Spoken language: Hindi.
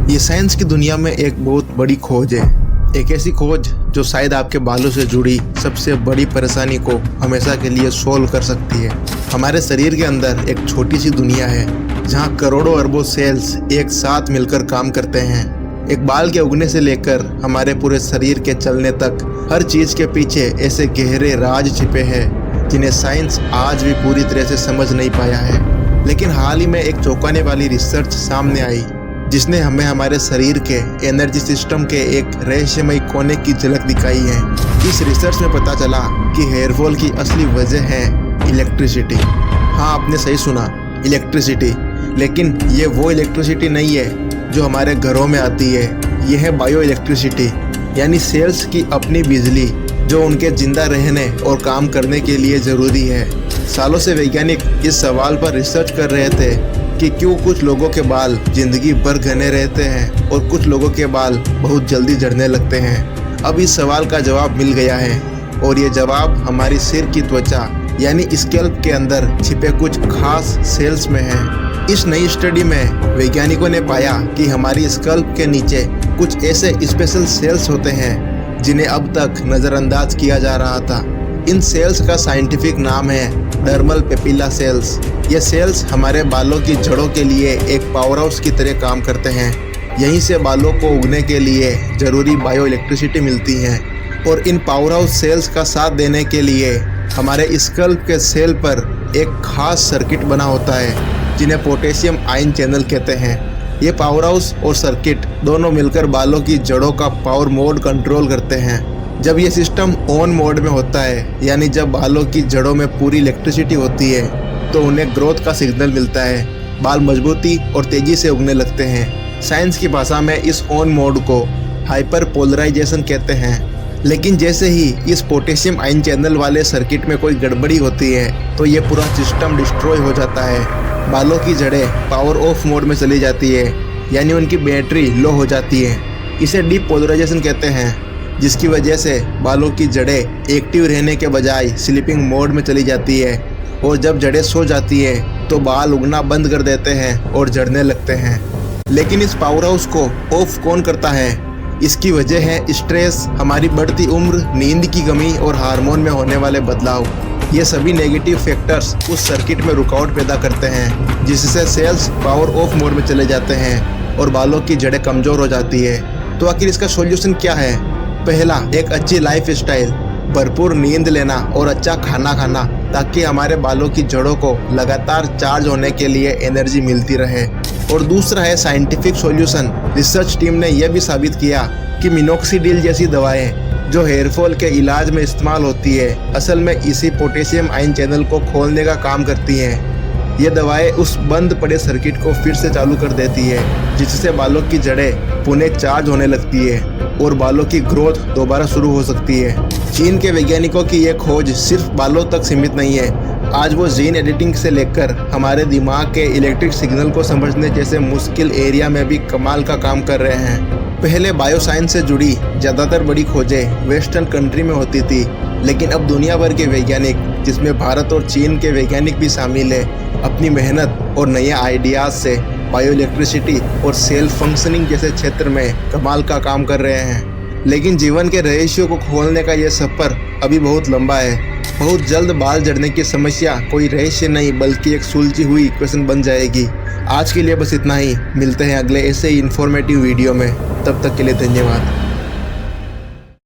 ये साइंस की दुनिया में एक बहुत बड़ी खोज है। एक ऐसी खोज जो शायद आपके बालों से जुड़ी सबसे बड़ी परेशानी को हमेशा के लिए सोल्व कर सकती है। हमारे शरीर के अंदर एक छोटी सी दुनिया है जहाँ करोड़ों अरबों सेल्स एक साथ मिलकर काम करते हैं। एक बाल के उगने से लेकर हमारे पूरे शरीर के चलने तक हर चीज के पीछे ऐसे गहरे राज छिपे हैं जिन्हें साइंस आज भी पूरी तरह से समझ नहीं पाया है। लेकिन हाल ही में एक चौंकाने वाली रिसर्च सामने आई जिसने हमें हमारे शरीर के एनर्जी सिस्टम के एक रहस्यमय कोने की झलक दिखाई है। इस रिसर्च में पता चला कि हेयरफॉल की असली वजह है इलेक्ट्रिसिटी। हाँ, आपने सही सुना, इलेक्ट्रिसिटी। लेकिन ये वो इलेक्ट्रिसिटी नहीं है जो हमारे घरों में आती है। यह है बायो इलेक्ट्रिसिटी, यानी सेल्स की अपनी बिजली जो उनके जिंदा रहने और काम करने के लिए ज़रूरी है। सालों से वैज्ञानिक इस सवाल पर रिसर्च कर रहे थे कि क्यों कुछ लोगों के बाल जिंदगी भर घने रहते हैं और कुछ लोगों के बाल बहुत जल्दी झड़ने लगते हैं। अब इस सवाल का जवाब मिल गया है और ये जवाब हमारी सिर की त्वचा यानी स्कैल्प के अंदर छिपे कुछ खास सेल्स में है। इस नई स्टडी में वैज्ञानिकों ने पाया कि हमारी स्कैल्प के नीचे कुछ ऐसे स्पेशल सेल्स होते हैं जिन्हें अब तक नज़रअंदाज किया जा रहा था। इन सेल्स का साइंटिफिक नाम है डर्मल पेपिला सेल्स। ये सेल्स हमारे बालों की जड़ों के लिए एक पावर हाउस की तरह काम करते हैं। यहीं से बालों को उगने के लिए ज़रूरी बायो इलेक्ट्रिसिटी मिलती है और इन पावर हाउस सेल्स का साथ देने के लिए हमारे स्कैल्प के सेल पर एक खास सर्किट बना होता है जिन्हें पोटेशियम आयन चैनल कहते हैं। ये पावर हाउस और सर्किट दोनों मिलकर बालों की जड़ों का पावर मोड कंट्रोल करते हैं। जब ये सिस्टम ऑन मोड में होता है, यानी जब बालों की जड़ों में पूरी इलेक्ट्रिसिटी होती है, तो उन्हें ग्रोथ का सिग्नल मिलता है। बाल मजबूती और तेजी से उगने लगते हैं। साइंस की भाषा में इस ऑन मोड को हाइपर पोलराइजेशन कहते हैं। लेकिन जैसे ही इस पोटेशियम आयन चैनल वाले सर्किट में कोई गड़बड़ी होती है तो ये पूरा सिस्टम डिस्ट्रॉय हो जाता है। बालों की जड़ें पावर ऑफ मोड में चली जाती है, यानी उनकी बैटरी लो हो जाती है। इसे डीप पोलराइजेशन कहते हैं, जिसकी वजह से बालों की जड़ें एक्टिव रहने के बजाय स्लीपिंग मोड में चली जाती है और जब जड़ें सो जाती है तो बाल उगना बंद कर देते हैं और झड़ने लगते हैं। लेकिन इस पावर हाउस को ऑफ कौन करता है? इसकी वजह है स्ट्रेस, हमारी बढ़ती उम्र, नींद की कमी और हार्मोन में होने वाले बदलाव। ये सभी नेगेटिव फैक्टर्स उस सर्किट में रुकावट पैदा करते हैं जिससे सेल्स पावर ऑफ मोड में चले जाते हैं और बालों की जड़ें कमज़ोर हो जाती है। तो आखिर इसका सॉल्यूशन क्या है? पहला, एक अच्छी लाइफ स्टाइल, भरपूर नींद लेना और अच्छा खाना खाना ताकि हमारे बालों की जड़ों को लगातार चार्ज होने के लिए एनर्जी मिलती रहे। और दूसरा है साइंटिफिक सॉल्यूशन। रिसर्च टीम ने यह भी साबित किया कि मिनोक्सिडिल जैसी दवाएं जो हेयरफॉल के इलाज में इस्तेमाल होती है असल में इसी पोटेशियम आयन चैनल को खोलने का काम करती हैं। ये दवाएं उस बंद पड़े सर्किट को फिर से चालू कर देती है जिससे बालों की जड़ें पुनः चार्ज होने लगती है और बालों की ग्रोथ दोबारा शुरू हो सकती है। चीन के वैज्ञानिकों की यह खोज सिर्फ बालों तक सीमित नहीं है। आज वो जीन एडिटिंग से लेकर हमारे दिमाग के इलेक्ट्रिक सिग्नल को समझने जैसे मुश्किल एरिया में भी कमाल का काम कर रहे हैं। पहले बायोसाइंस से जुड़ी ज़्यादातर बड़ी खोजें वेस्टर्न कंट्री में होती थी, लेकिन अब दुनिया भर के वैज्ञानिक, जिसमें भारत और चीन के वैज्ञानिक भी शामिल है, अपनी मेहनत और नए आइडियाज़ से बायो इलेक्ट्रिसिटी और सेल फंक्शनिंग जैसे क्षेत्र में कमाल का काम कर रहे हैं। लेकिन जीवन के रहस्यों को खोलने का यह सफ़र अभी बहुत लंबा है। बहुत जल्द बाल झड़ने की समस्या कोई रहस्य नहीं बल्कि एक सुलझी हुई इक्वेशन बन जाएगी। आज के लिए बस इतना ही। मिलते हैं अगले ऐसे ही इन्फॉर्मेटिव वीडियो में। तब तक के लिए धन्यवाद।